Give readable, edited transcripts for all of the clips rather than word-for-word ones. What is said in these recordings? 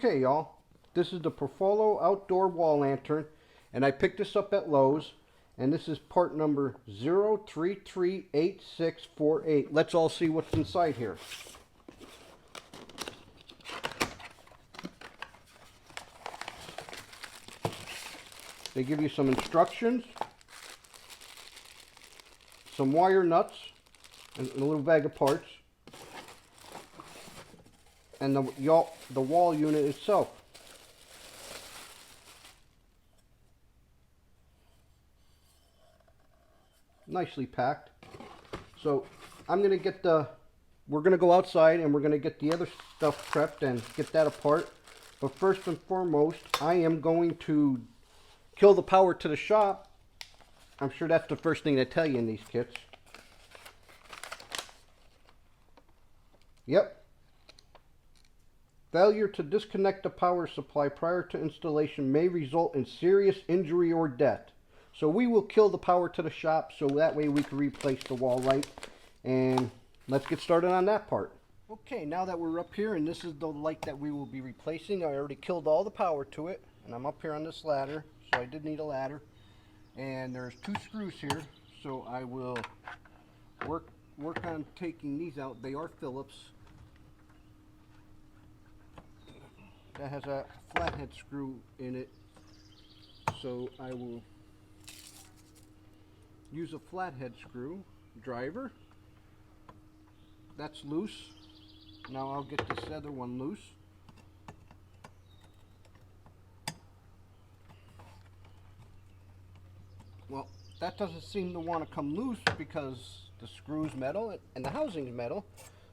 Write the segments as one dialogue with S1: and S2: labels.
S1: Okay, y'all, this is the Porfolo outdoor wall lantern, and I picked this up at Lowe's, and this is part number 0338648. Let's all see what's inside here. They give you some instructions, some wire nuts, and a little bag of parts, and the wall unit itself. Nicely packed. So I'm gonna get we're gonna go outside and we're gonna get the other stuff prepped and get that apart. But first and foremost, I am going to kill the power to the shop. I'm sure that's the first thing they tell you in these kits. Yep. Failure to disconnect the power supply prior to installation may result in serious injury or death. So we will kill the power to the shop so that way we can replace the wall light. And let's get started on that part. Okay, now that we're up here and this is the light that we will be replacing, I already killed all the power to it. And I'm up here on this ladder, so I did need a ladder. And there's 2 screws here, so I will work on taking these out. They are Phillips. That has a flathead screw in it, so I will use a flathead screw driver. That's loose. Now I'll get this other one loose. Well, that doesn't seem to want to come loose because the screw's metal and the housing's metal.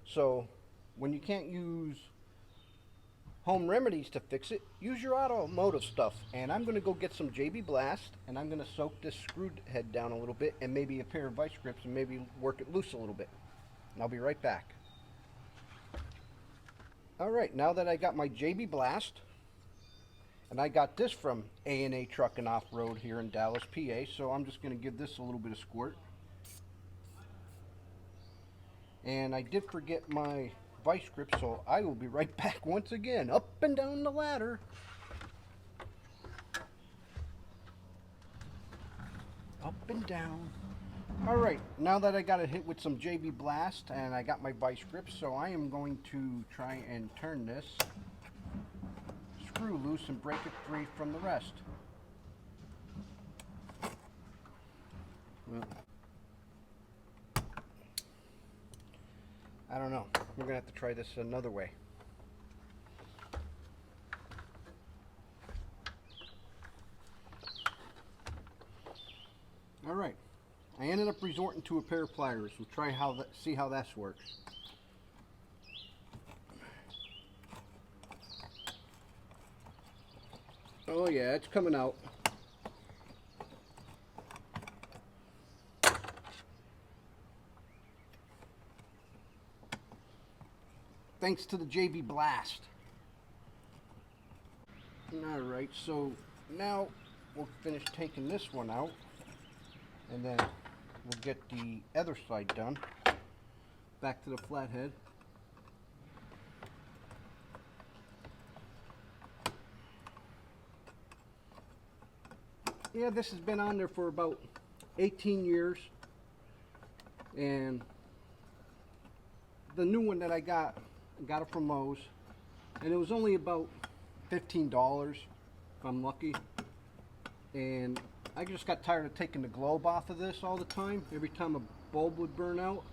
S1: So when you can't use home remedies to fix it, use your automotive stuff. And I'm going to go get some JB Blast, and I'm going to soak this screw head down a little bit and maybe a pair of vice grips and maybe work it loose a little bit. And I'll be right back. Alright, now that I got my JB Blast, and I got this from A&A Truck and Off-Road here in Dallas, PA, so I'm just going to give this a little bit of squirt. And I did forget my vice grip, so I will be right back once again, up and down the ladder. Up and down. Alright, now that I got it hit with some JB Blast and I got my vice grip, so I am going to try and turn this screw loose and break it free from the rest. Well, I don't know. We're going to have to try this another way. Alright. I ended up resorting to a pair of pliers. We'll try see how this works. Oh yeah, it's coming out. Thanks to the JB Blast. Alright, so now we'll finish taking this one out, and then we'll get the other side done. Back to the flathead. Yeah, this has been on there for about 18 years, and the new one that I got it from Lowe's, and it was only about $15 if I'm lucky. And I just got tired of taking the globe off of this all the time, every time a bulb would burn out.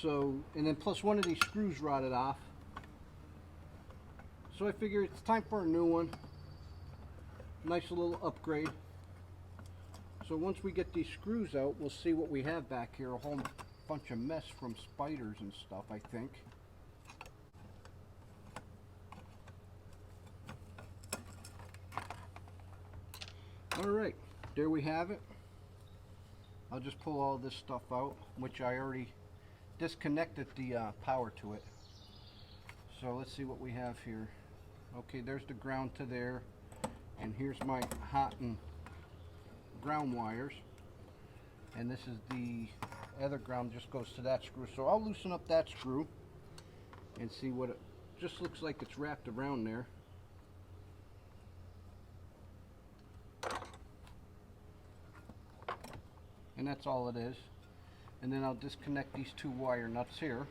S1: So, and then plus one of these screws rotted off, so I figured it's time for a new one. Nice little upgrade. So once we get these screws out, we'll see what we have back here. A whole bunch of mess from spiders and stuff, I think. Alright, there we have it. I'll just pull all this stuff out, which I already disconnected the power to it. So let's see what we have here. Okay, there's the ground to there, and here's my hot and ground wires, and this is the other ground, just goes to that screw. So I'll loosen up that screw and see what it just looks like. It's wrapped around there. and that's all it is. And then I'll disconnect these two wire nuts here.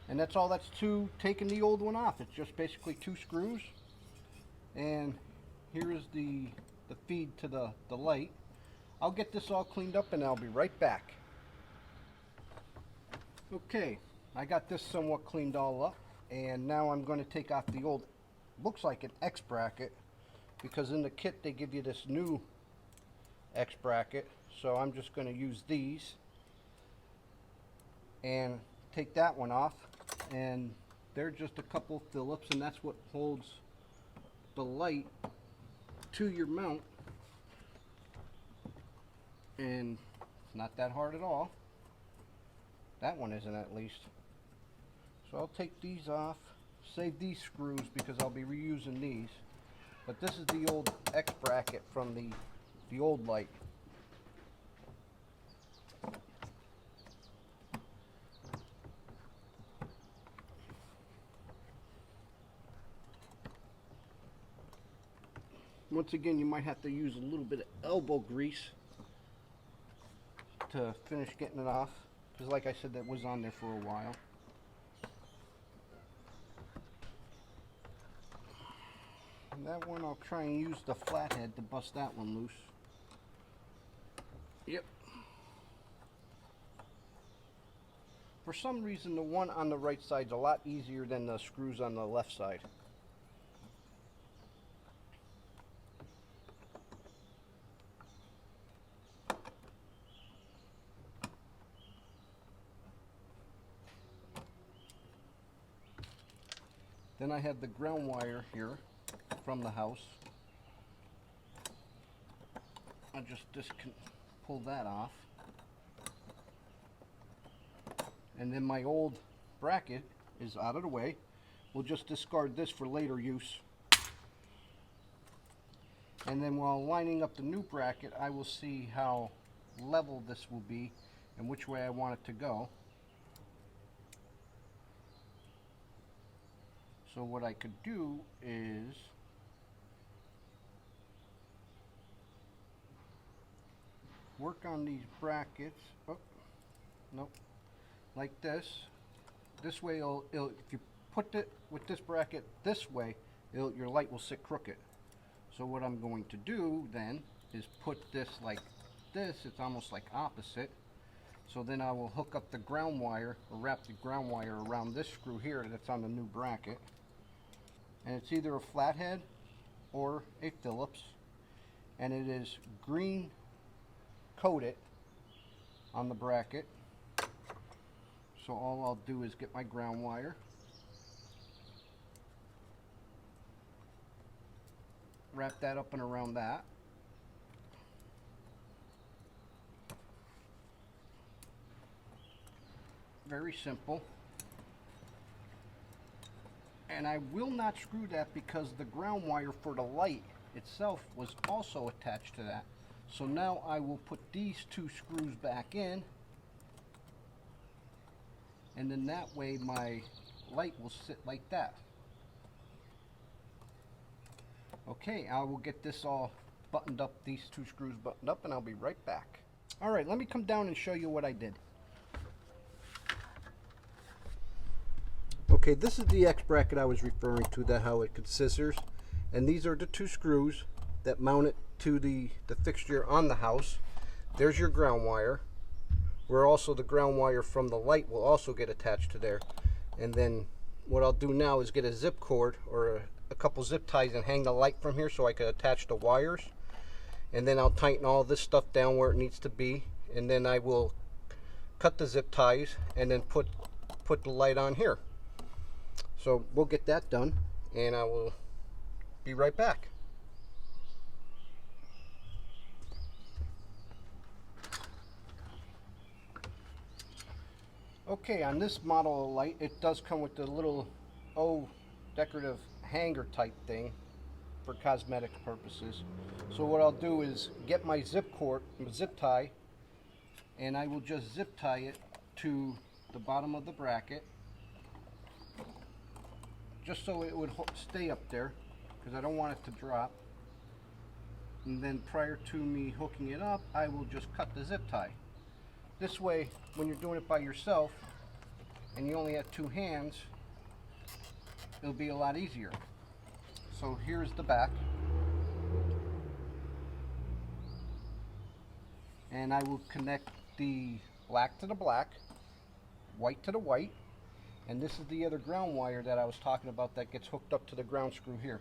S1: And that's all that's to taking the old one off. It's just basically 2 screws. And here is the feed to the light. I'll get this all cleaned up and I'll be right back. Okay, I got this somewhat cleaned all up. And now I'm going to take off the old, looks like an X bracket. Because in the kit they give you this new X bracket. So I'm just going to use these. And take that one off. And they're just a couple Phillips, and that's what holds the light to your mount. And it's not that hard at all. That one isn't, at least. So I'll take these off, save these screws because I'll be reusing these. But this is the old X bracket from the old light. Once again, you might have to use a little bit of elbow grease to finish getting it off, because like I said, that was on there for a while. And that one, I'll try and use the flathead to bust that one loose. Yep. For some reason, the one on the right side is a lot easier than the screws on the left side. Then I have the ground wire here from the house. I just pull that off. And then my old bracket is out of the way. We'll just discard this for later use. And then while lining up the new bracket, I will see how level this will be and which way I want it to go. So what I could do is work on these brackets. Oh, nope. Like this. This way, if you put it with this bracket this way, your light will sit crooked. So what I'm going to do then is put this like this. It's almost like opposite. So then I will hook up the ground wire, or wrap the ground wire around this screw here that's on the new bracket. And it's either a flathead or a Phillips, and it is green coated on the bracket. So all I'll do is get my ground wire, wrap that up and around that, very simple. And I will not screw that because the ground wire for the light itself was also attached to that. So now I will put these 2 screws back in, and then that way my light will sit like that. Okay, I will get this all buttoned up, these 2 screws buttoned up, and I'll be right back. Alright, let me come down and show you what I did. Okay, this is the X bracket I was referring to, that how it could scissors, and these are the 2 screws that mount it to the fixture on the house. There's your ground wire, where also the ground wire from the light will also get attached to there. And then what I'll do now is get a zip cord or a couple zip ties and hang the light from here so I can attach the wires. And then I'll tighten all this stuff down where it needs to be, and then I will cut the zip ties and then put the light on here. So we'll get that done, and I will be right back. Okay, on this model of light, it does come with the little decorative hanger type thing for cosmetic purposes. So what I'll do is get my zip tie, and I will just zip tie it to the bottom of the bracket, just so it would stay up there, because I don't want it to drop. And then prior to me hooking it up, I will just cut the zip tie. This way, when you're doing it by yourself and you only have two hands, it'll be a lot easier. So here's the back. And I will connect the black to the black, white to the white, and this is the other ground wire that I was talking about that gets hooked up to the ground screw here.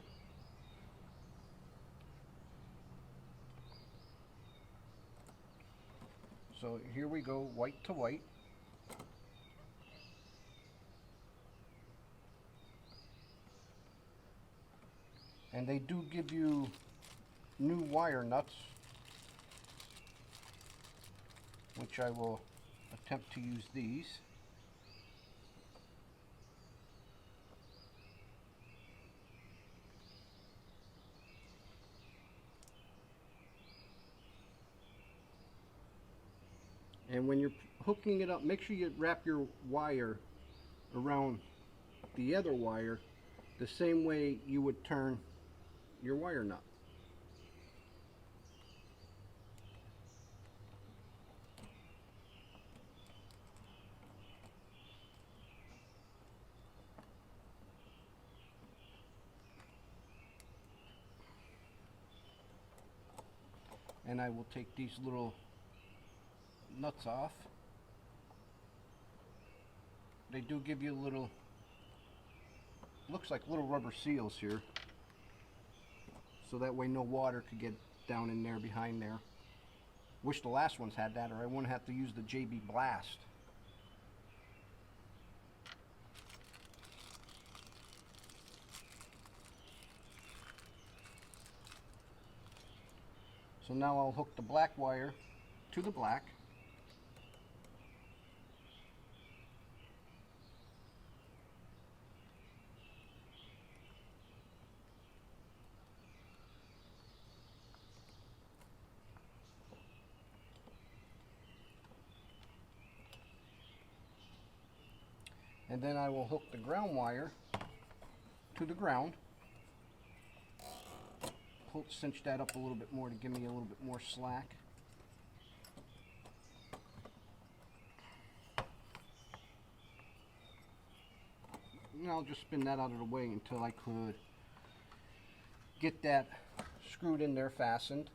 S1: So here we go, white to white. And they do give you new wire nuts, which I will attempt to use these. And when you're hooking it up, make sure you wrap your wire around the other wire the same way you would turn your wire nut. And I will take these little nuts off. They do give you a little, looks like little rubber seals here, so that way no water could get down in there behind there. Wish the last ones had that, or I wouldn't have to use the JB Blast. So now I'll hook the black wire to the black. And then I will hook the ground wire to the ground. Cinch that up a little bit more to give me a little bit more slack. And I'll just spin that out of the way until I could get that screwed in there, fastened.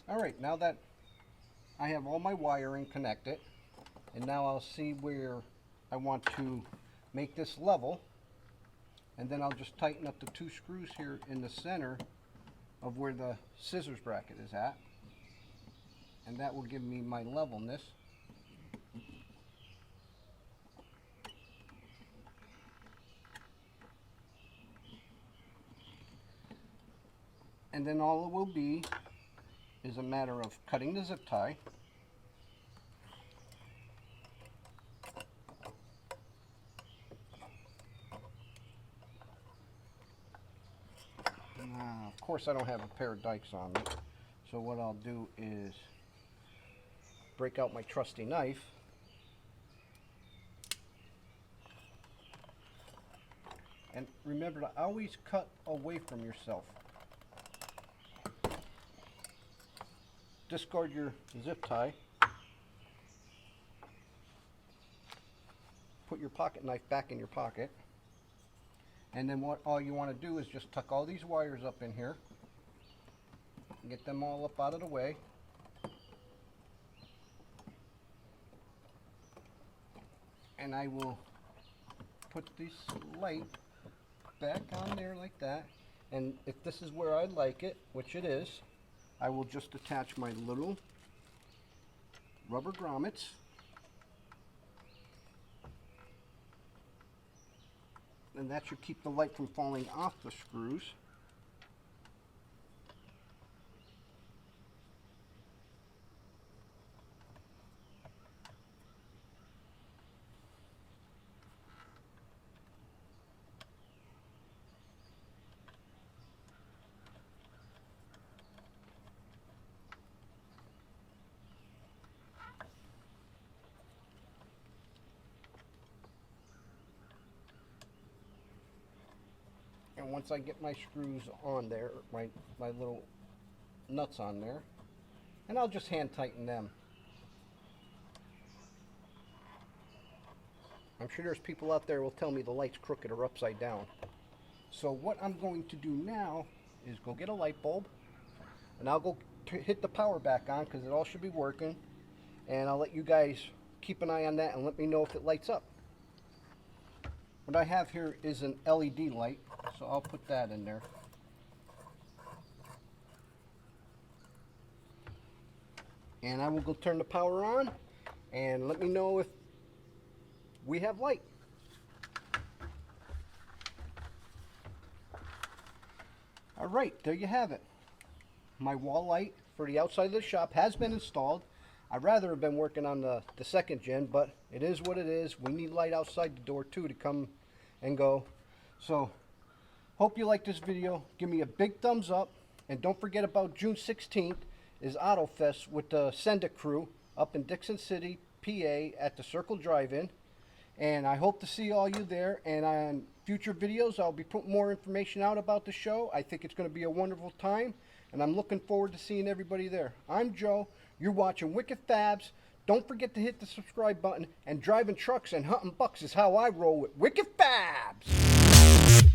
S1: Alright, now that I have all my wiring connected, and now I'll see where I want to make this level, and then I'll just tighten up the two screws here in the center of where the scissors bracket is at, and that will give me my levelness. And then all it will be is a matter of cutting the zip tie, of course I don't have a pair of dikes on me, so what I'll do is break out my trusty knife and remember to always cut away from yourself. Discard your zip tie, put your pocket knife back in your pocket, and then all you want to do is just tuck all these wires up in here, get them all up out of the way, and I will put this light back on there like that, and if this is where I like it, which it is, I will just attach my little rubber grommets and that should keep the light from falling off the screws. And once I get my screws on there, my little nuts on there, and I'll just hand tighten them. I'm sure there's people out there who will tell me the light's crooked or upside down. So what I'm going to do now is go get a light bulb, and I'll go hit the power back on because it all should be working, and I'll let you guys keep an eye on that and let me know if it lights up. What I have here is an LED light, so I'll put that in there. And I will go turn the power on and let me know if we have light. Alright, there you have it. My wall light for the outside of the shop has been installed. I'd rather have been working on the second gen, but it is what it is. We need light outside the door too to come and go. So, hope you like this video. Give me a big thumbs up. And don't forget about June 16th is AutoFest with the Senda crew up in Dixon City, PA at the Circle Drive-In. And I hope to see all you there. And on future videos, I'll be putting more information out about the show. I think it's going to be a wonderful time. And I'm looking forward to seeing everybody there. I'm Joe. You're watching Wicked Fabs. Don't forget to hit the subscribe button. And driving trucks and hunting bucks is how I roll with Wicked Fabs.